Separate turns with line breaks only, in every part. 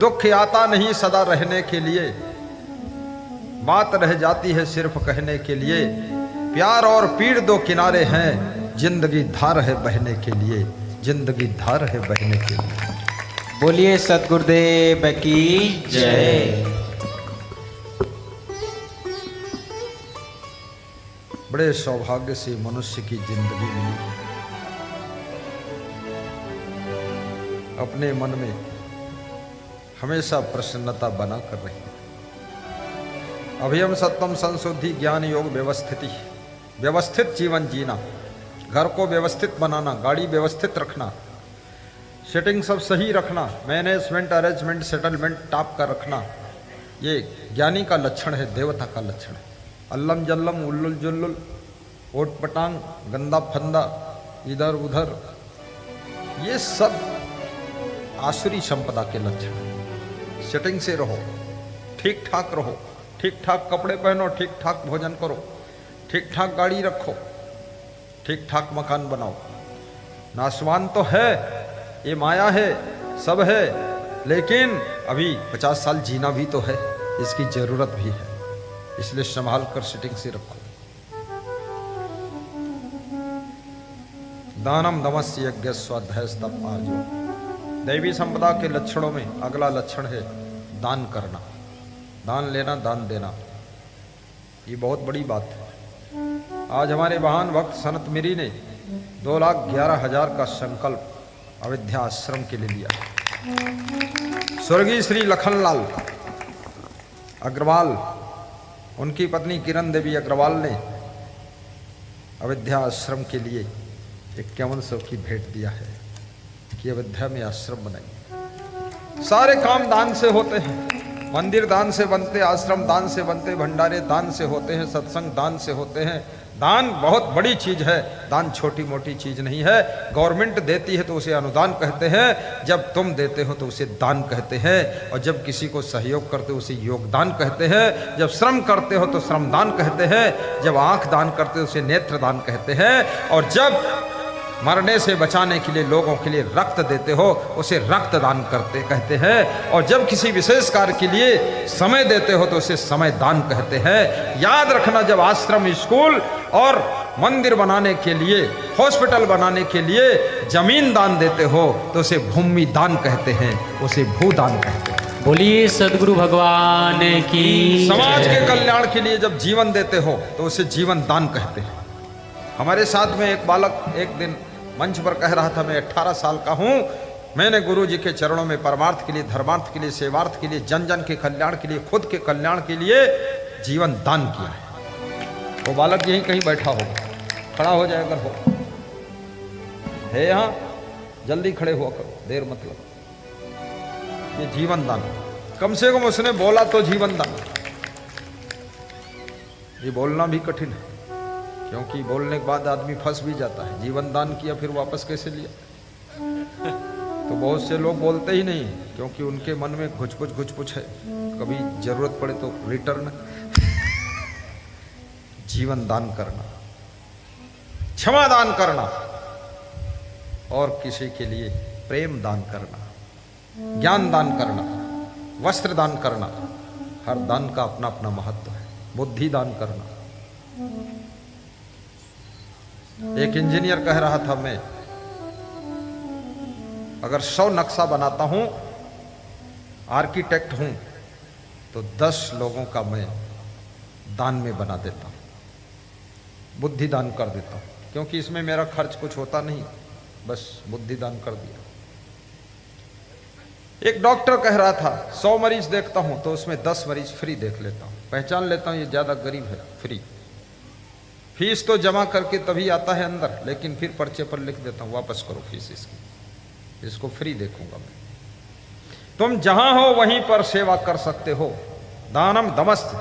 दुख आता नहीं सदा रहने के लिए, बात रह जाती है सिर्फ कहने के लिए। प्यार और पीड़ दो किनारे हैं, जिंदगी धार है बहने के लिए, जिंदगी धार है बहने के लिए।
बोलिए सतगुरुदेव की जय।
बड़े सौभाग्य से मनुष्य की जिंदगी मिली, अपने मन में हमेशा प्रसन्नता बना कर रही। अभियम सत्वम संशुद्धि ज्ञान योग व्यवस्थिति, व्यवस्थित जीवन जीना, घर को व्यवस्थित बनाना, गाड़ी व्यवस्थित रखना, सेटिंग सब सही रखना, मैनेजमेंट अरेंजमेंट सेटलमेंट टॉप का रखना, ये ज्ञानी का लक्षण है, देवता का लक्षण है। अल्लम जल्लम उल्लुल जुल्लुल ओट पटांग गंदा फंदा इधर उधर, ये सब आसुरी संपदा के लक्षण है। सेटिंग से रहो, ठीक ठाक रहो, ठीक ठाक कपड़े पहनो, ठीक ठाक भोजन करो, ठीक ठाक गाड़ी रखो, ठीक ठाक मकान बनाओ। नाशवान तो है, ये माया है, सब है, लेकिन अभी 50 साल जीना भी तो है, इसकी जरूरत भी है, इसलिए संभाल कर सेटिंग से रखो। दानम दमस्य यज्ञ स्वाध्याय तप आर्जो। दैवी संपदा के लक्षणों में अगला लक्षण है दान करना, दान लेना, दान देना। ये बहुत बड़ी बात है। आज हमारे महान भक्त सनत मिरी ने 2,11,000 का संकल्प अयोध्या आश्रम के लिए लिया। स्वर्गीय श्री लखनलाल अग्रवाल, उनकी पत्नी किरण देवी अग्रवाल ने अयोध्या आश्रम के लिए 5100 की भेंट दिया है कि अयोध्या में आश्रम बनाइए। सारे काम दान से होते हैं, मंदिर दान से बनते, आश्रम दान से बनते, भंडारे दान से होते हैं, सत्संग दान से होते हैं। दान बहुत बड़ी चीज है, दान छोटी मोटी चीज नहीं है। गवर्नमेंट देती है तो उसे अनुदान कहते हैं, जब तुम देते हो तो उसे दान कहते हैं, और जब किसी को सहयोग करते हो उसे योगदान कहते हैं, जब श्रम करते हो तो श्रमदान कहते हैं, जब आंख दान करते हो उसे नेत्रदान कहते हैं, और जब मरने से बचाने के लिए लोगों के लिए रक्त देते हो उसे रक्तदान करते कहते हैं, और जब किसी विशेष कार्य के लिए समय देते हो तो उसे समय दान कहते हैं। याद रखना, जब आश्रम, स्कूल और मंदिर बनाने के लिए, हॉस्पिटल बनाने के लिए जमीन दान देते हो तो उसे भूमि दान कहते हैं, उसे भूदान कहते हैं।
बोलिए सदगुरु भगवान की।
समाज के कल्याण के लिए जब जीवन देते हो तो उसे जीवन दान कहते हैं। हमारे साथ में एक बालक एक दिन मंच पर कह रहा था, मैं 18 साल का हूं, मैंने गुरु जी के चरणों में परमार्थ के लिए, धर्मार्थ के लिए, सेवार्थ के लिए, जन जन के कल्याण के लिए, खुद के कल्याण के लिए जीवन दान किया है। वो बालक यहीं कहीं बैठा होगा, खड़ा हो जाए अगर हो, है यहाँ, जल्दी खड़े हुआ करो, देर मत लगो। ये जीवन दान, कम से कम उसने बोला तो जीवन दान। ये बोलना भी कठिन है, क्योंकि बोलने के बाद आदमी फंस भी जाता है। जीवन दान किया फिर वापस कैसे लिया? तो बहुत से लोग बोलते ही नहीं, क्योंकि उनके मन में घुच है, कभी जरूरत पड़े तो रिटर्न। जीवन दान करना, क्षमा दान करना, और किसी के लिए प्रेम दान करना, ज्ञान दान करना, वस्त्र दान करना, हर दान का अपना अपना महत्व है। बुद्धि दान करना। एक इंजीनियर कह रहा था, मैं अगर 100 नक्शा बनाता हूं, आर्किटेक्ट हूं, तो 10 लोगों का मैं दान में बना देता हूं, बुद्धि दान कर देता हूं, क्योंकि इसमें मेरा खर्च कुछ होता नहीं, बस बुद्धि दान कर दिया। एक डॉक्टर कह रहा था, 100 मरीज देखता हूं तो उसमें 10 मरीज फ्री देख लेता हूं, पहचान लेता हूं ये ज्यादा गरीब है, फ्री। फीस तो जमा करके तभी आता है अंदर, लेकिन फिर पर्चे पर लिख देता हूं, वापस करो फीस इसकी, इसको फ्री देखूंगा मैं। तुम जहां हो वहीं पर सेवा कर सकते हो। दानम दमश्च,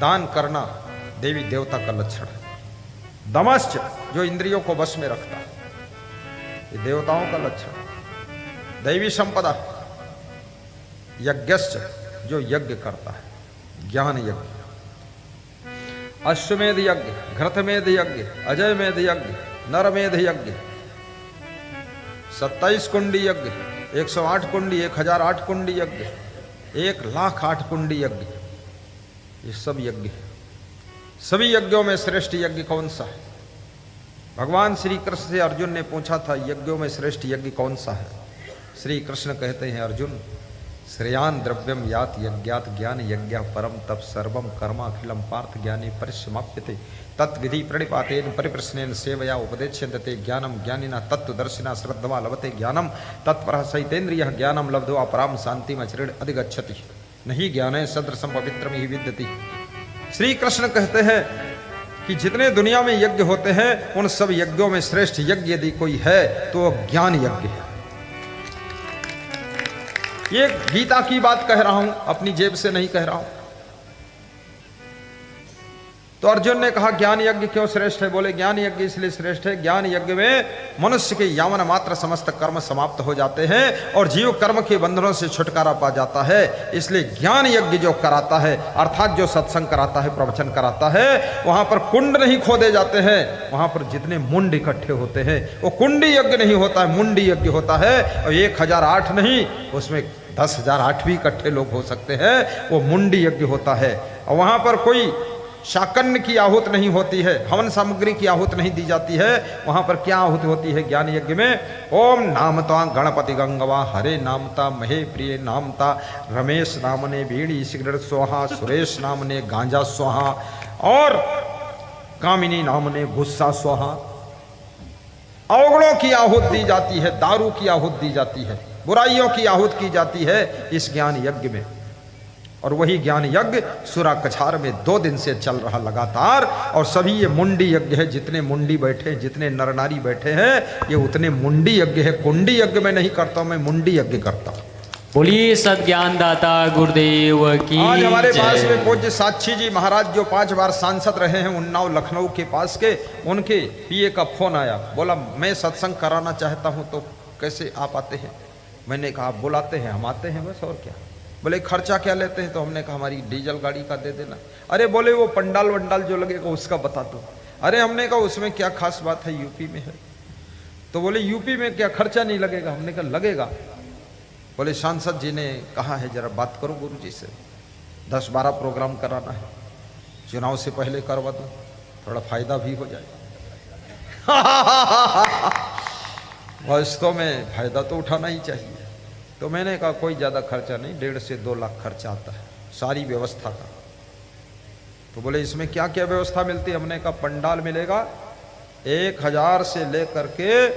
दान करना देवी देवता का लक्षण है। दमश्च, जो इंद्रियों को वश में रखता है, ये देवताओं का लक्षण है। दैवी संपदा। यज्ञश्च, जो यज्ञ करता है, ज्ञान यज्ञ। अश्वमेध यज्ञ, घृतमेध यज्ञ, अजयमेध यज्ञ, नरमेध यज्ञ, 27 कुंडी यज्ञ, 108 कुंडी, 1008 कुंडी यज्ञ, 1,08,000 कुंडी यज्ञ, ये सब यज्ञ है। सभी यज्ञों में श्रेष्ठ यज्ञ कौन सा है? भगवान श्री कृष्ण से अर्जुन ने पूछा था यज्ञों में श्रेष्ठ यज्ञ कौन सा है? श्री कृष्ण कहते हैं अर्जुन, श्रेयान द्रव्यम यात यज्ञात ज्ञान यज्ञ परम तप सर्वम कर्माखिलम पार्थ ज्ञानी परिश्रमाप्यते तत्विधि प्रणिपातेन परिप्रश्नेन सेवया उपदेक्ष्यन्ते ज्ञानम ज्ञानिना तत्वदर्शिना श्रद्धवा लभते ज्ञानम तत्परः सहितेन्द्रियः ज्ञानम लब्ध्वा पराम शांतिम अचिरेण अधिगच्छति नहीं ज्ञाने सदृशम पवित्रम ही विद्यति। श्री कृष्ण कहते हैं कि जितने दुनिया में यज्ञ होते हैं उन सब यज्ञों में श्रेष्ठ यज्ञ यदि कोई है तो ज्ञान यज्ञ है। ये गीता की बात कह रहा हूं, अपनी जेब से नहीं कह रहा हूं। तो अर्जुन ने कहा ज्ञान यज्ञ क्यों श्रेष्ठ है? बोले ज्ञान यज्ञ इसलिए श्रेष्ठ है, ज्ञान यज्ञ में मनुष्य के यावन मात्र समस्त कर्म समाप्त हो जाते हैं और जीव कर्म के बंधनों से छुटकारा पा जाता है। इसलिए ज्ञान यज्ञ जो कराता है, अर्थात जो सत्संग कराता है, प्रवचन कराता है, वहां पर कुंड नहीं खोदे जाते हैं, वहां पर जितने मुंड इकट्ठे होते हैं वो कुंडी यज्ञ नहीं होता है, मुंडी यज्ञ होता है। और 1008 नहीं, उसमें 10,008 भी इकट्ठे लोग हो सकते हैं, वो मुंडी यज्ञ होता है। और वहां पर कोई शाकन्य की आहूत नहीं होती है, हवन सामग्री की आहूत नहीं दी जाती है। वहां पर क्या आहूत होती है ज्ञान यज्ञ में? ओम नामता गणपति गंगवा, हरे नामता महे प्रिय नामता, रमेश नामने बीड़ी सिगरेट स्वाहा, सुरेश नामने गांजा स्वाहा और कामिनी नामने गुस्सा स्वाहा। अवगुणों की आहूत दी जाती है, दारू की आहूत दी जाती है, बुराइयों की आहूत की जाती है इस ज्ञान यज्ञ में। और वही ज्ञान यज्ञ सुरा कछार में 2 दिन से चल रहा लगातार। और सभी ये मुंडी यज्ञ है, जितने मुंडी बैठे हैं, जितने नर नारी बैठे हैं, ये उतने मुंडी यज्ञ है। कुंडी यज्ञ में नहीं करता हूं, मैं मुंडी यज्ञ करता हूं।
बोलिए सद्ज्ञान दाता गुरुदेव की।
आज हमारे पास में पूज्य साक्षी जी महाराज जो 5 बार सांसद रहे हैं उन्नाव लखनऊ के पास के, उनके पीए का फोन आया, बोला मैं सत्संग कराना चाहता हूं तो कैसे आप आते हैं? मैंने कहा आप बुलाते हैं, हम आते हैं बस, और क्या। बोले खर्चा क्या लेते हैं? तो हमने कहा हमारी डीजल गाड़ी का दे देना। अरे बोले वो पंडाल वंडाल जो लगेगा उसका बता दो। अरे हमने कहा उसमें क्या खास बात है, यूपी में है। तो बोले यूपी में क्या खर्चा नहीं लगेगा? हमने कहा लगेगा। बोले सांसद जी ने कहा है जरा बात करो गुरु जी से, 10-12 प्रोग्राम कराना है, चुनाव से पहले करवा दो, थोड़ा फायदा भी हो जाए। वास्तव में फायदा तो उठाना ही चाहिए। तो मैंने कहा कोई ज़्यादा खर्चा नहीं, 1.5 से 2 लाख खर्चा आता है सारी व्यवस्था का। तो बोले इसमें क्या क्या व्यवस्था मिलती है? हमने कहा पंडाल मिलेगा, 1000 से लेकर के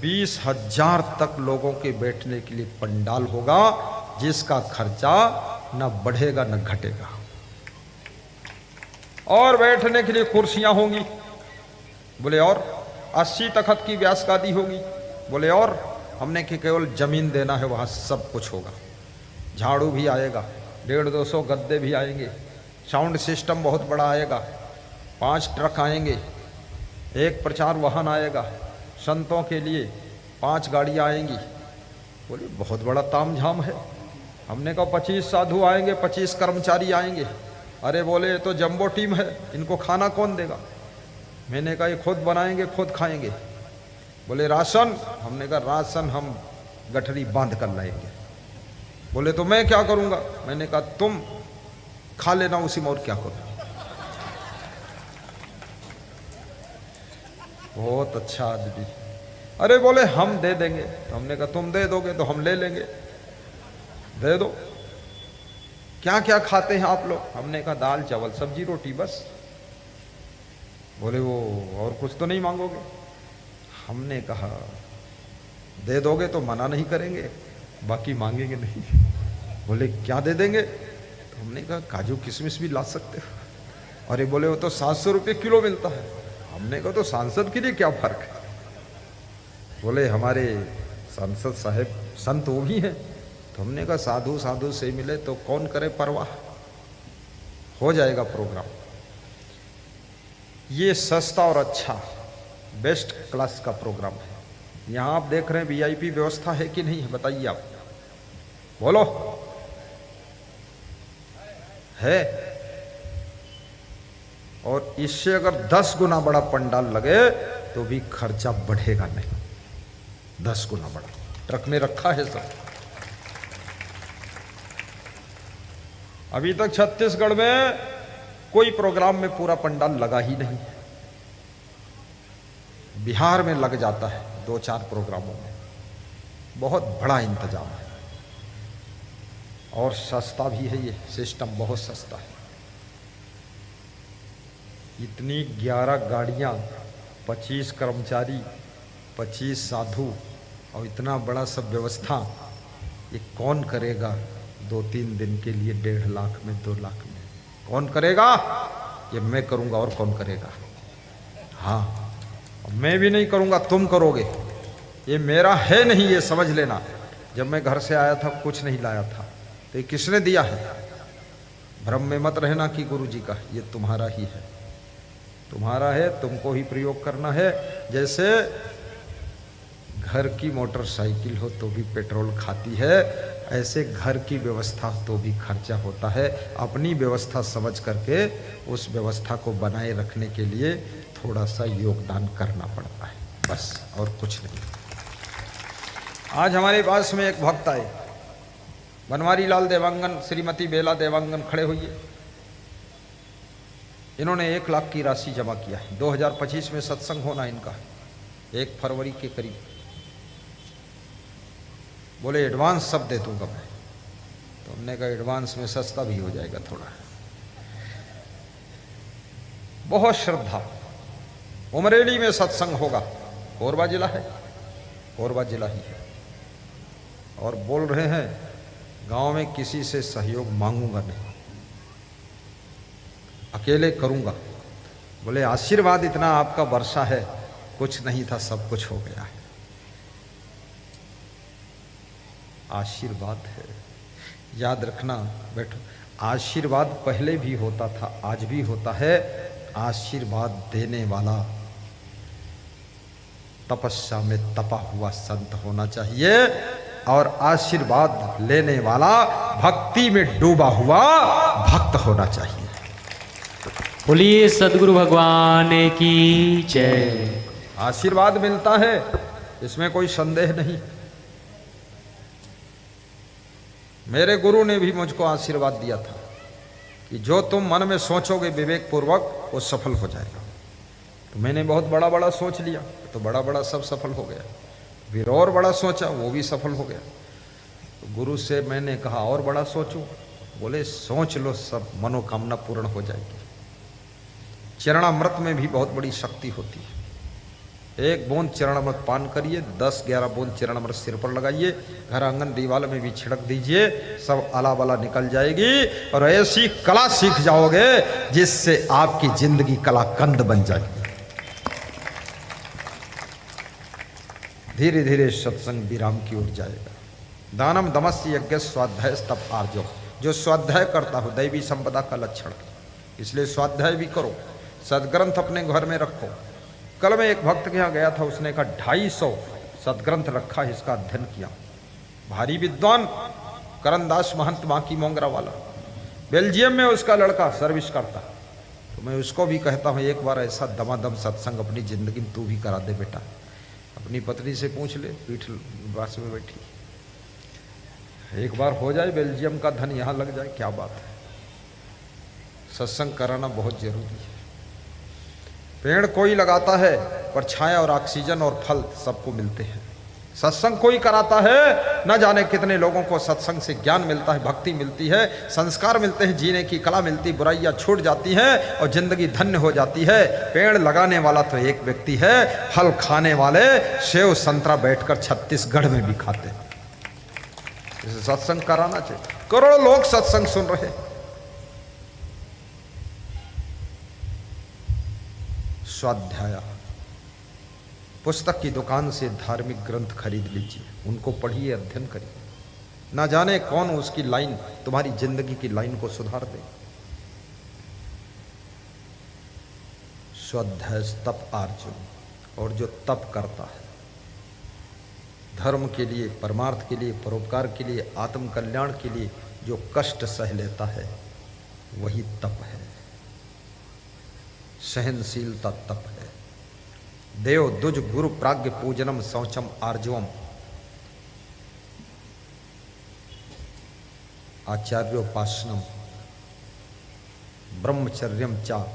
20,000 तक लोगों के बैठने के लिए पंडाल होगा, जिसका खर्चा न बढ़ेगा न घटेगा। और बैठने के लिए कुर्सियां होंगी। बोले और 80 तखत की व्यास गादी होगी। बोले और हमने कि केवल जमीन देना है, वहाँ सब कुछ होगा। झाड़ू भी आएगा, 150-200 गद्दे भी आएंगे, साउंड सिस्टम बहुत बड़ा आएगा, 5 ट्रक आएंगे, 1 प्रचार वाहन आएगा, संतों के लिए 5 गाड़ियाँ आएंगी। बोले बहुत बड़ा तामझाम है। हमने कहा 25 साधु आएंगे, 25 कर्मचारी आएंगे। अरे बोले ये तो जंबो टीम है, इनको खाना कौन देगा? मैंने कहा ये खुद बनाएंगे खुद खाएंगे। बोले राशन? हमने कहा राशन हम गठरी बांध कर लाएंगे। बोले तो मैं क्या करूंगा? मैंने कहा तुम खा लेना उसी में, और क्या करूं। बहुत अच्छा आदमी। अरे बोले हम दे देंगे। तो हमने कहा तुम दे दोगे तो हम ले लेंगे, दे दो। क्या क्या खाते हैं आप लोग? हमने कहा दाल चावल सब्जी रोटी बस। बोले वो और कुछ तो नहीं मांगोगे? हमने कहा दे दोगे तो मना नहीं करेंगे, बाकी मांगेंगे नहीं। बोले क्या दे देंगे? तो हमने कहा काजू किशमिश भी ला सकते हो। अरे बोले वो तो 700 रुपये किलो मिलता है। हमने कहा तो सांसद के लिए क्या फर्क है? बोले हमारे सांसद साहब संत वो भी हैं। तो हमने कहा साधु साधु से मिले तो कौन करे परवाह, हो जाएगा प्रोग्राम। ये सस्ता और अच्छा बेस्ट क्लास का प्रोग्राम है। यहाँ आप देख रहे हैं वीआईपी व्यवस्था है कि नहीं है? बताइए आप, बोलो। है। और इससे अगर 10 गुना बड़ा पंडाल लगे तो भी खर्चा बढ़ेगा नहीं। 10 गुना बड़ा ट्रक में रखा है सब। अभी तक छत्तीसगढ़ में कोई प्रोग्राम में पूरा पंडाल लगा ही नहीं। बिहार में लग जाता है 2-4 प्रोग्रामों में, बहुत बड़ा इंतजाम है और सस्ता भी है। ये सिस्टम बहुत सस्ता है। इतनी 11 गाड़ियां, 25 कर्मचारी, 25 साधु और इतना बड़ा सब व्यवस्था, ये कौन करेगा 2-3 दिन के लिए 1.5 लाख में, 2 लाख में? कौन करेगा? ये मैं करूंगा और कौन करेगा? हाँ, मैं भी नहीं करूंगा, तुम करोगे। ये मेरा है नहीं, ये समझ लेना। जब मैं घर से आया था कुछ नहीं लाया था, तो ये किसने दिया है? भ्रम में मत रहना कि गुरु जी का, ये तुम्हारा ही है, तुम्हारा है, तुमको ही प्रयोग करना है। जैसे घर की मोटरसाइकिल हो तो भी पेट्रोल खाती है, ऐसे घर की व्यवस्था तो भी खर्चा होता है। अपनी व्यवस्था समझ करके उस व्यवस्था को बनाए रखने के लिए थोड़ा सा योगदान करना पड़ता है, बस, और कुछ नहीं। आज हमारे पास में एक भक्त आए, बनवारी लाल देवांगन, श्रीमती बेला देवांगन, खड़े होइए। इन्होंने 1 लाख की राशि जमा किया है। 2025 में सत्संग होना इनका, 1 फरवरी के करीब। बोले एडवांस सब दे दूंगा मैं। तो हमने कहा एडवांस में सस्ता भी हो जाएगा थोड़ा। बहुत श्रद्धा। उमरेली में सत्संग होगा, कोरबा जिला है, कोरबा जिला ही है। और बोल रहे हैं गांव में किसी से सहयोग मांगूंगा नहीं, अकेले करूंगा। बोले आशीर्वाद इतना आपका वर्षा है, कुछ नहीं था सब कुछ हो गया है। आशीर्वाद है, याद रखना। बैठो, आशीर्वाद पहले भी होता था, आज भी होता है। आशीर्वाद देने वाला तपस्या में तपा हुआ संत होना चाहिए, और आशीर्वाद लेने वाला भक्ति में डूबा हुआ भक्त होना चाहिए।
बोलिए सदगुरु भगवान की जय।
आशीर्वाद मिलता है, इसमें कोई संदेह नहीं। मेरे गुरु ने भी मुझको आशीर्वाद दिया था कि जो तुम मन में सोचोगे विवेक पूर्वक, वो सफल हो जाएगा। तो मैंने बहुत बड़ा बड़ा सोच लिया, तो बड़ा बड़ा सब सफल हो गया। फिर और बड़ा सोचा, वो भी सफल हो गया। तो गुरु से मैंने कहा और बड़ा सोचूं? बोले सोच लो, सब मनोकामना पूर्ण हो जाएगी। चरणामृत में भी बहुत बड़ी शक्ति होती है। 1 बूंद चरणामृत पान करिए, 10-11 बूंद चरणामृत सिर पर लगाइए, घर आंगन दीवाल में भी छिड़क दीजिए, सब आला बाला निकल जाएगी। और ऐसी कला सीख जाओगे जिससे आपकी जिंदगी कलाकंद बन जाएगी। धीरे धीरे सत्संग विराम की ओर जाएगा। दानम दमस्य यज्ञ स्वाध्याय तप आर्जव। जो स्वाध्याय करता हो दैवी संपदा का लक्षण, इसलिए स्वाध्याय भी करो। सदग्रंथ अपने घर में रखो। कल मैं एक भक्त के यहाँ गया था, उसने कहा 250 सदग्रंथ रखा है, इसका अध्ययन किया। भारी विद्वान करनदास महंत बाकी मोंगरा वाला, बेल्जियम में उसका लड़का सर्विस करता। तो मैं उसको भी कहता हूँ एक बार ऐसा दमादम सत्संग अपनी जिंदगी में तू भी करा दे बेटा। अपनी पत्नी से पूछ ले, पीठ पास में बैठी, एक बार हो जाए बेल्जियम का धन यहाँ लग जाए, क्या बात है। सत्संग कराना बहुत जरूरी है। पेड़ कोई लगाता है पर छाया और ऑक्सीजन और फल सबको मिलते हैं। सत्संग कोई कराता है, न जाने कितने लोगों को सत्संग से ज्ञान मिलता है, भक्ति मिलती है, संस्कार मिलते हैं, जीने की कला मिलती, बुराइयां छूट जाती हैं और जिंदगी धन्य हो जाती है। पेड़ लगाने वाला तो एक व्यक्ति है, फल खाने वाले सेव संतरा बैठकर छत्तीसगढ़ में भी खाते हैं। इसे सत्संग कराना चाहिए। करोड़ों लोग सत्संग सुन रहे। स्वाध्याय पुस्तक की दुकान से धार्मिक ग्रंथ खरीद लीजिए, उनको पढ़िए, अध्ययन करिए। ना जाने कौन उसकी लाइन तुम्हारी जिंदगी की लाइन को सुधार दे। स्वाध्याय तप आर्जन। और जो तप करता है धर्म के लिए, परमार्थ के लिए, परोपकार के लिए, आत्म कल्याण के लिए, जो कष्ट सह लेता है वही तप है। सहनशीलता तप है। देव दुज गुरु प्राज्ञ पूजनम शौचम आर्जवम। आचार्योपासनम ब्रह्मचर्यम चा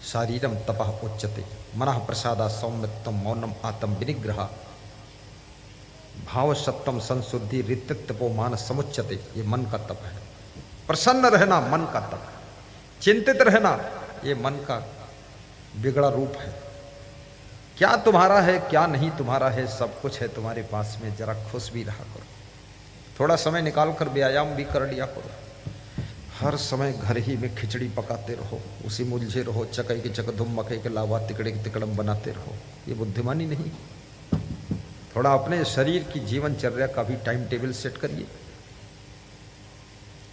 शारीरम तपः उच्यते मनः प्रसादा सौम्यत्वम मौनम आत्म विनिग्रह भाव सत्तम संशुद्धि ऋतत्वो मान समुच्यते। ये मन का तप है। प्रसन्न रहना मन का तप है। चिंतित रहना ये मन का बिगड़ा रूप है। क्या तुम्हारा है क्या नहीं तुम्हारा है, सब कुछ है तुम्हारे पास में, जरा खुश भी रहा करो। थोड़ा समय निकाल कर व्यायाम भी कर लिया करो। हर समय घर ही में खिचड़ी पकाते रहो, उसी में उलझे रहो, चकई के चकधुम मकई के लावा तिकड़े के तिकड़म बनाते रहो, ये बुद्धिमानी नहीं। थोड़ा अपने शरीर की जीवनचर्या का भी टाइम टेबल सेट करिए।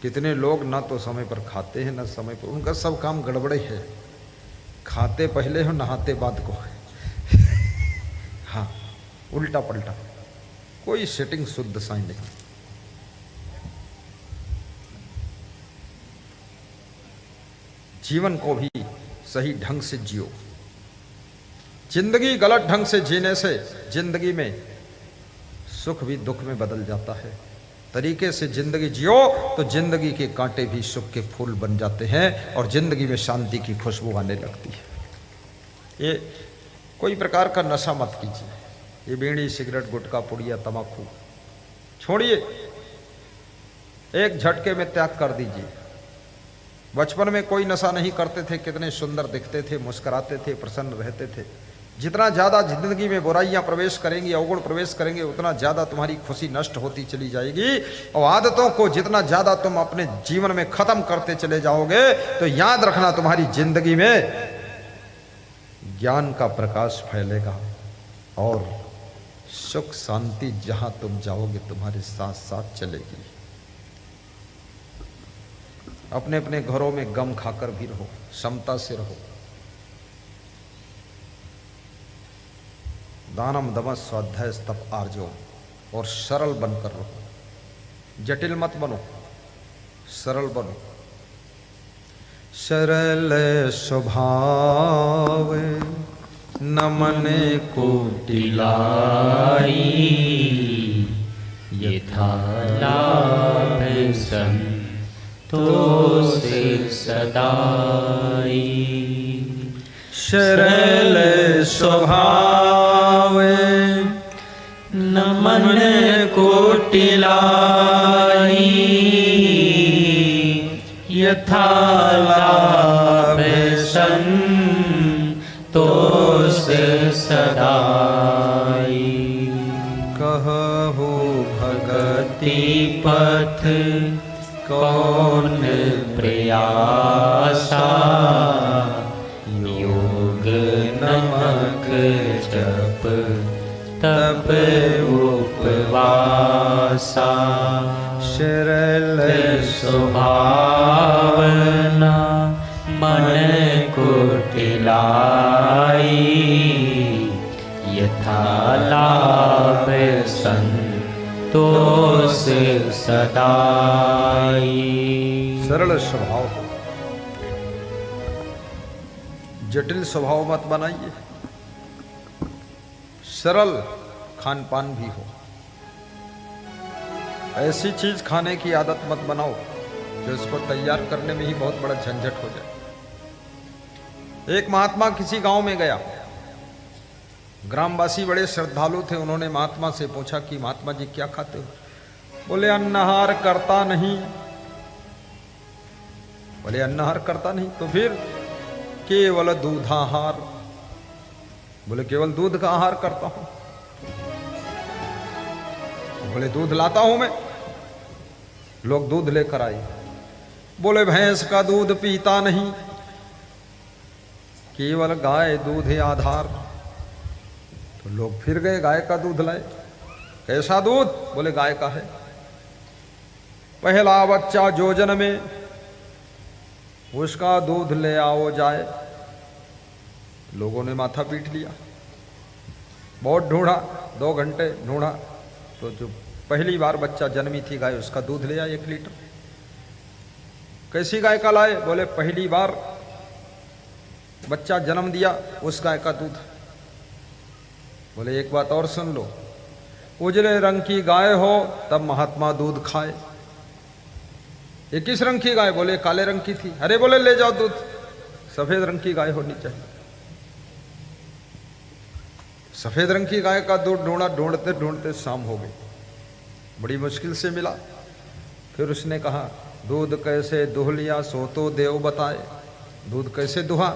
कितने लोग ना तो समय पर खाते हैं ना समय पर, उनका सब काम गड़बड़े है। खाते पहले हो नहाते बाद को है। हाँ, उल्टा पलटा, कोई सेटिंग शुद्ध साई नहीं। जीवन को भी सही ढंग से जियो। जिंदगी गलत ढंग से जीने से जिंदगी में सुख भी दुख में बदल जाता है। तरीके से जिंदगी जियो तो जिंदगी के कांटे भी सुख के फूल बन जाते हैं और जिंदगी में शांति की खुशबू आने लगती है। ये कोई प्रकार का नशा मत कीजिए। ये बीड़ी सिगरेट गुटखा पुड़िया तम्बाकू छोड़िए, एक झटके में त्याग कर दीजिए। बचपन में कोई नशा नहीं करते थे, कितने सुंदर दिखते थे, मुस्कुराते थे, प्रसन्न रहते थे। जितना ज़्यादा जिंदगी में बुराइयां प्रवेश करेंगी, अवगुण प्रवेश करेंगे, उतना ज़्यादा तुम्हारी खुशी नष्ट होती चली जाएगी। और आदतों को जितना ज़्यादा तुम अपने जीवन में ख़त्म करते चले जाओगे तो याद रखना तुम्हारी जिंदगी में ज्ञान का प्रकाश फैलेगा और सुख शांति जहां तुम जाओगे तुम्हारे साथ साथ चलेगी। अपने अपने घरों में गम खाकर भी रहो, समता से रहो। दानम दमस स्वाध्याय तप आर्जो, और सरल बनकर रहो। जटिल मत बनो, सरल बनो। सरल स्वभाव नमन
कोटि लाई, यथा लाभ संतोष सदाई।
सरल स्वभाव
नमन कोटि लाई, यथा लाभ संतोष सदाई।
कहु भगति
पथ कौन प्रयासा, योग नमक जप तप उपवासा।
सरल
स्वभावना मन कोटि लाई, यथा लाभ संतोष सदाई।
सरल स्वभाव हो, जटिल स्वभाव मत बनाइए। सरल खान पान भी हो। ऐसी चीज खाने की आदत मत बनाओ जो इसको तैयार करने में ही बहुत बड़ा झंझट हो जाए। एक महात्मा किसी गांव में गया, ग्रामवासी बड़े श्रद्धालु थे। उन्होंने महात्मा से पूछा कि महात्मा जी क्या खाते हो? बोले अन्नहार करता नहीं। बोले अन्नहार करता नहीं तो फिर? केवल दूधाहार। बोले केवल दूध का आहार करता हूं। बोले दूध लाता हूं मैं। लोग दूध लेकर आए। बोले भैंस का दूध पीता नहीं, केवल गाय दूध है आधार। तो लोग फिर गए, गाय का दूध लाए। कैसा दूध? बोले गाय का है। पहला बच्चा जो जन्म में उसका दूध ले आओ जाए। लोगों ने माथा पीट लिया, बहुत ढूंढा, 2 घंटे ढूंढा तो जो पहली बार बच्चा जन्मी थी गाय, उसका दूध ले आए 1 लीटर। कैसी गाय का लाए? बोले पहली बार बच्चा जन्म दिया उस गाय का दूध। बोले एक बात और सुन लो, उजले रंग की गाय हो तब महात्मा दूध खाए, ये किस रंग की गाय? बोले काले रंग की थी। अरे बोले ले जाओ दूध, सफेद रंग की गाय होनी चाहिए। सफेद रंग की गाय का दूध ढूंढा, ढूंढते ढूंढते शाम हो गई, बड़ी मुश्किल से मिला। फिर उसने कहा दूध कैसे दुह लिया सो तो देव बताए, दूध कैसे दुहा?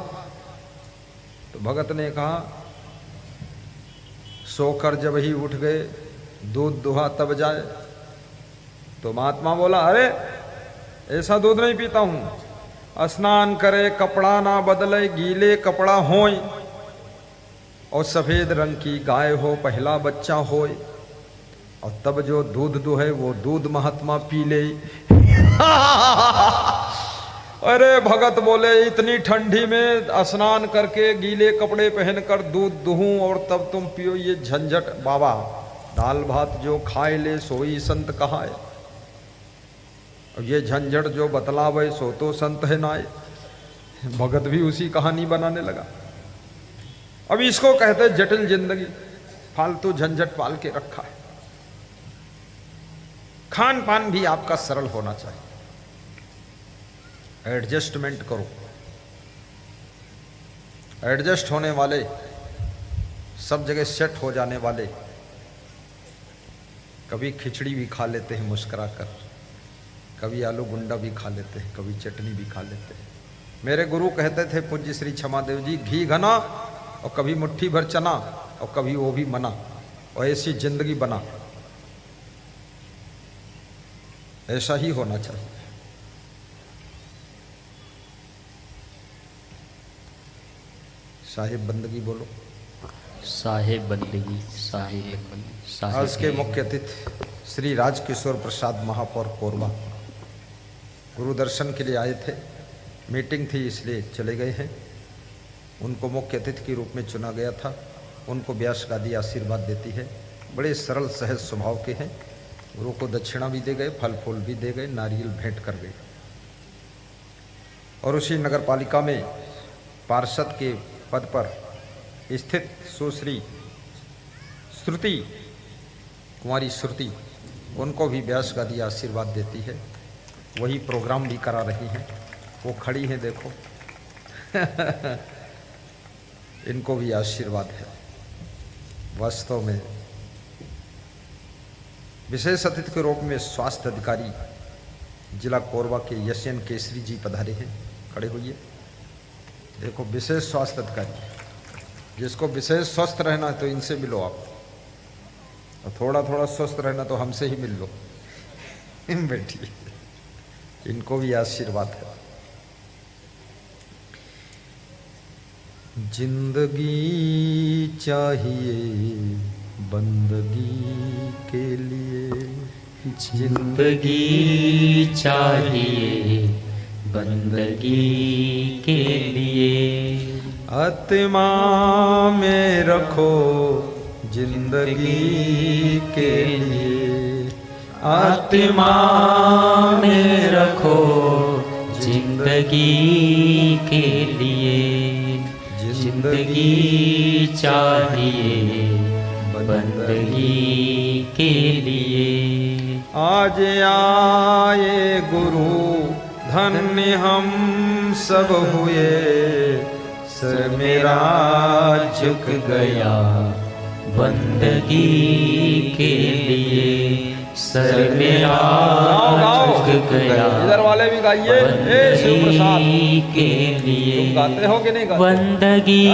तो भगत ने कहा सोकर जब ही उठ गए दूध दुहा तब जाए। तो महात्मा बोला अरे ऐसा दूध नहीं पीता हूं, स्नान करे कपड़ा ना बदले गीले कपड़ा होय, और सफेद रंग की गाय हो पहला बच्चा होय, और तब जो दूध दुहे वो दूध महात्मा पी ले। अरे भगत बोले इतनी ठंडी में स्नान करके गीले कपड़े पहनकर दूध दुहूं और तब तुम पियो, ये झंझट। बाबा दाल भात जो खाए ले सोई संत कहाए, अब ये झंझट जो बतलावे सो तो संत है नाए। भगत भी उसी कहानी बनाने लगा। अब इसको कहते जटिल जिंदगी, फालतू झंझट पाल के रखा है। खान पान भी आपका सरल होना चाहिए, एडजस्टमेंट करो। एडजस्ट होने वाले, सब जगह सेट हो जाने वाले, कभी खिचड़ी भी खा लेते हैं मुस्कुरा कर, कभी आलू गुंडा भी खा लेते हैं, कभी चटनी भी खा लेते हैं। मेरे गुरु कहते थे पूज्य श्री क्षमादेव जी, घी घना और कभी मुट्ठी भर चना और कभी वो भी मना, और ऐसी जिंदगी बना। ऐसा ही होना चाहिए। साहिब बंदगी बोलो।
साहेब बंदगी, साहेब बंदगी।
आज के मुख्य अतिथि श्री राजकिशोर प्रसाद महापौर कोरबा गुरु दर्शन के लिए आए थे, मीटिंग थी इसलिए चले गए हैं। उनको मुख्य अतिथि के रूप में चुना गया था। उनको व्यास गादी आशीर्वाद देती है। बड़े सरल सहज स्वभाव के हैं। गुरु को दक्षिणा भी दे गए, फल फूल भी दे गए, नारियल भेंट कर गए। और उसी नगर पालिका में पार्षद के पद पर स्थित सुश्री श्रुति कुमारी श्रुति, उनको भी व्यास गादी आशीर्वाद देती है। वही प्रोग्राम भी करा रही हैं, वो खड़ी हैं देखो। इनको भी आशीर्वाद है। वास्तव में विशेष अतिथि के रूप में स्वास्थ्य अधिकारी जिला कोरबा के यशयन केसरी जी पधारे हैं। खड़े होइए, देखो विशेष स्वास्थ्य अधिकारी। जिसको विशेष स्वस्थ रहना है तो इनसे मिलो आप, और थोड़ा थोड़ा स्वस्थ रहना तो हमसे ही मिल लो। इन बैठिए, इनको भी आशीर्वाद है। जिंदगी चाहिए बंदगी के लिए,
जिंदगी चाहिए बंदगी के लिए,
आत्मा में रखो जिंदगी के लिए,
आत्मा में रखो जिंदगी के लिए, जिंदगी चाहिए बंदगी के लिए।
आज आए गुरु धन्य हम सब हुए, सर मेरा
झुक गया बंदगी के लिए, सर मेरा झुक गया।
इधर वाले भी गाइए, ए शिव प्रसाद
के लिए।
तुम गाते हो कि नहीं गाते?
बंदगी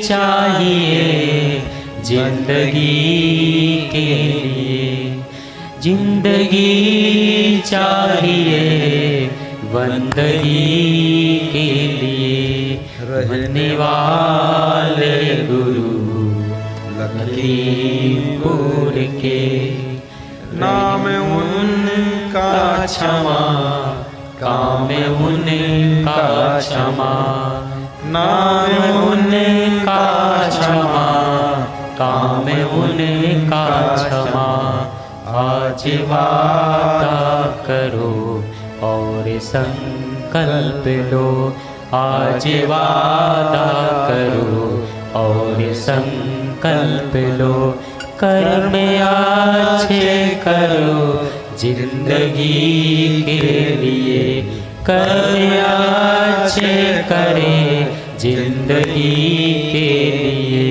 चाहिए जिंदगी के लिए, जिंदगी चाहिए बंदगी के लिए। रहने वाले गुरु लखीमपुर के,
नाम उनका
क्षमा काम उनका क्षमा, नाम उनका क्षमा काम उनका क्षमा। आज वादा करो और संकल्प लो, आज वादा करो और संकल्प लो। कर्म अच्छे करो जिंदगी के लिए कयाच करे, जिंदगी के लिए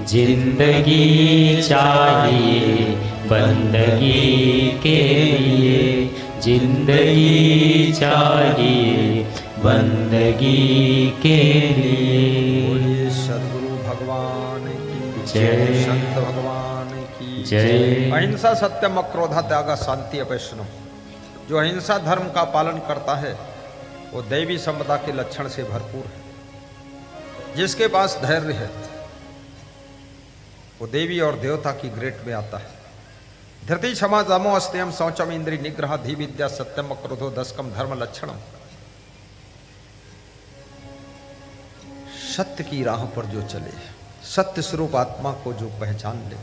जिंदगी चाहिए, बंदगी के लिए जिंदगी चाहिए, बंदगी के लिए।
बोलिए सद्गुरु भगवान की
जय।
संत भगवान की
जय।
अहिंसा सत्यम अक्रोधा त्यागा शांति अपैशनम। जो अहिंसा धर्म का पालन करता है वो दैवी संपदा के लक्षण से भरपूर है। जिसके पास धैर्य है वो देवी और देवता की ग्रेड में आता है। धृति क्षमा दमो अस्त्यम शौचम इंद्रिय निग्रह धी विद्या सत्यम अक्रोधो दशकम धर्म लक्षणम। सत्य की राह पर जो चले, सत्य स्वरूप आत्मा को जो पहचान ले,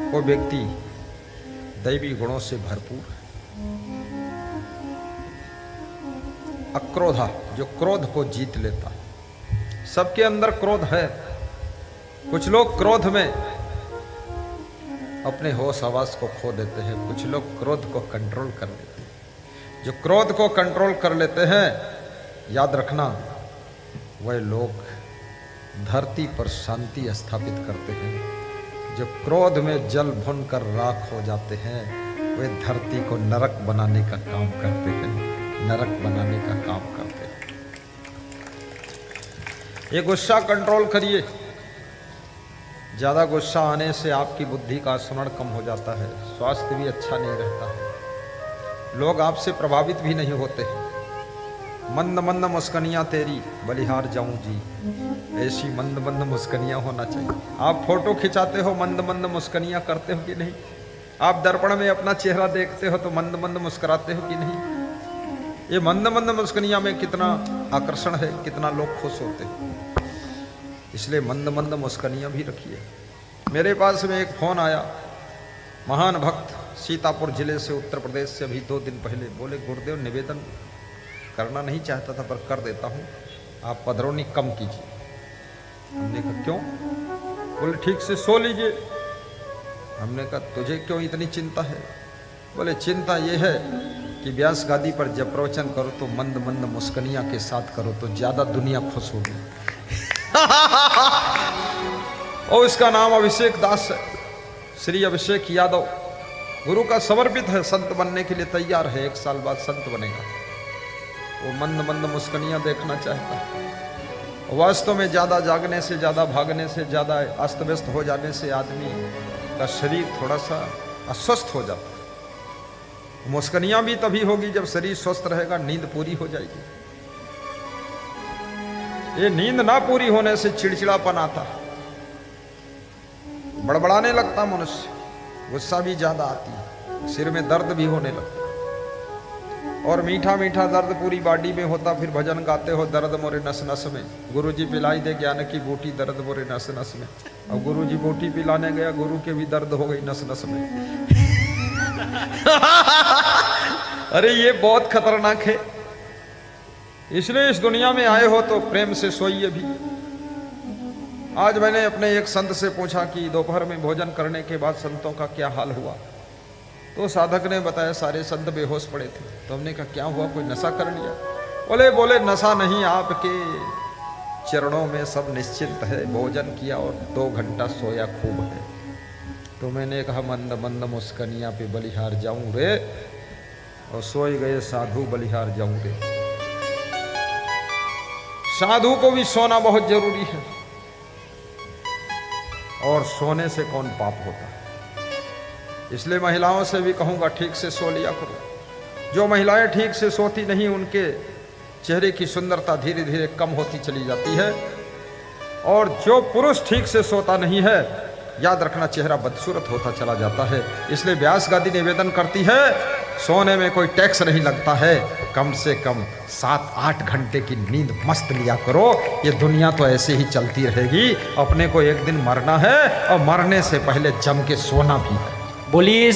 वो व्यक्ति दैवी गुणों से भरपूर है। अक्रोधा जो क्रोध को जीत लेता है। सबके अंदर क्रोध है। कुछ लोग क्रोध में अपने होश हवास को खो देते हैं, कुछ लोग क्रोध को कंट्रोल कर लेते हैं। जो क्रोध को कंट्रोल कर लेते हैं, याद रखना, वह लोग धरती पर शांति स्थापित करते हैं। जो क्रोध में जल भुन कर राख हो जाते हैं, वे धरती को नरक बनाने का काम करते हैं, नरक बनाने का काम करते हैं। ये गुस्सा कंट्रोल करिए। ज्यादा गुस्सा आने से आपकी बुद्धि का स्मरण कम हो जाता है, स्वास्थ्य भी अच्छा नहीं रहता है, लोग आपसे प्रभावित भी नहीं होते हैं। मंद मंद मुस्कनियाँ तेरी बलिहार जाऊं जी, ऐसी मंद मंद मुस्कनियाँ होना चाहिए। आप फोटो खिंचाते हो, मंद मंद मुस्कनियाँ करते हो कि नहीं? आप दर्पण में अपना चेहरा देखते हो तो मंद मंद मुस्कुराते हो कि नहीं? ये मंद मंद मुस्कनियाँ में कितना आकर्षण है, कितना लोग खुश होते हैं। इसलिए मंद मंद मुस्कनियाँ भी रखिए। मेरे पास में एक फोन आया, महान भक्त सीतापुर जिले से, उत्तर प्रदेश से, अभी 2 दिन पहले। बोले गुरुदेव, निवेदन करना नहीं चाहता था पर कर देता हूँ, आप पधरौनी कम कीजिए। हमने कहा क्यों? बोले ठीक से सो लीजिए। हमने कहा तुझे क्यों इतनी चिंता है? बोले चिंता ये है कि व्यास गादी पर जब प्रवचन करो तो मंद मंद मुस्कनियाँ के साथ करो तो ज्यादा दुनिया खुश होगी। और इसका नाम अभिषेक दास है, श्री अभिषेक यादव। गुरु का समर्पित है, संत बनने के लिए तैयार है, 1 साल बाद संत बनेगा। वो मंद मंद मुस्कनियाँ देखना चाहता है। वास्तव में ज़्यादा जागने से, ज़्यादा भागने से, ज़्यादा अस्त व्यस्त हो जाने से आदमी का शरीर थोड़ा सा अस्वस्थ हो जाता है। मुस्कनियाँ भी तभी होगी जब शरीर स्वस्थ रहेगा, नींद पूरी हो जाएगी। ये नींद ना पूरी होने से चिड़चिड़ापन आता है, बड़बड़ाने लगता मनुष्य, गुस्सा भी ज्यादा आती है, सिर में दर्द भी होने लगता है। और मीठा मीठा दर्द पूरी बॉडी में होता। फिर भजन गाते हो, दर्द मोरे नस नस में, गुरुजी पिलाई दे ज्ञान की बूटी, दर्द मोरे नस नस में। अब गुरुजी बूटी पिलाने गया, गुरु के भी दर्द हो गई नस नस में। अरे ये बहुत खतरनाक है। इसलिए इस दुनिया में आए हो तो प्रेम से सोइए भी। आज मैंने अपने एक संत से पूछा कि दोपहर में भोजन करने के बाद संतों का क्या हाल हुआ, तो साधक ने बताया सारे संत बेहोश पड़े थे। तो हमने कहा क्या हुआ, कोई नशा कर लिया? बोले नशा नहीं, आपके चरणों में सब निश्चिंत है, भोजन किया और 2 घंटा सोया खूब है। तो मैंने कहा मंद मंद मुस्कनियाँ पे बलिहार जाऊं रे, और सोए गए साधु बलिहार जाऊं रे। साधु को भी सोना बहुत जरूरी है, और सोने से कौन पाप होता है। इसलिए महिलाओं से भी कहूंगा ठीक से सो लिया करो। जो महिलाएं ठीक से सोती नहीं, उनके चेहरे की सुंदरता धीरे धीरे कम होती चली जाती है। और जो पुरुष ठीक से सोता नहीं है, याद रखना चेहरा बदसूरत होता चला जाता है। इसलिए व्यास गादी निवेदन करती है, सोने में कोई टैक्स नहीं लगता है, कम से कम 7-8 घंटे की नींद मस्त लिया करो। ये दुनिया तो ऐसे ही चलती रहेगी, अपने को एक दिन मरना है, और मरने से पहले जम के सोना भी है।
बोलिए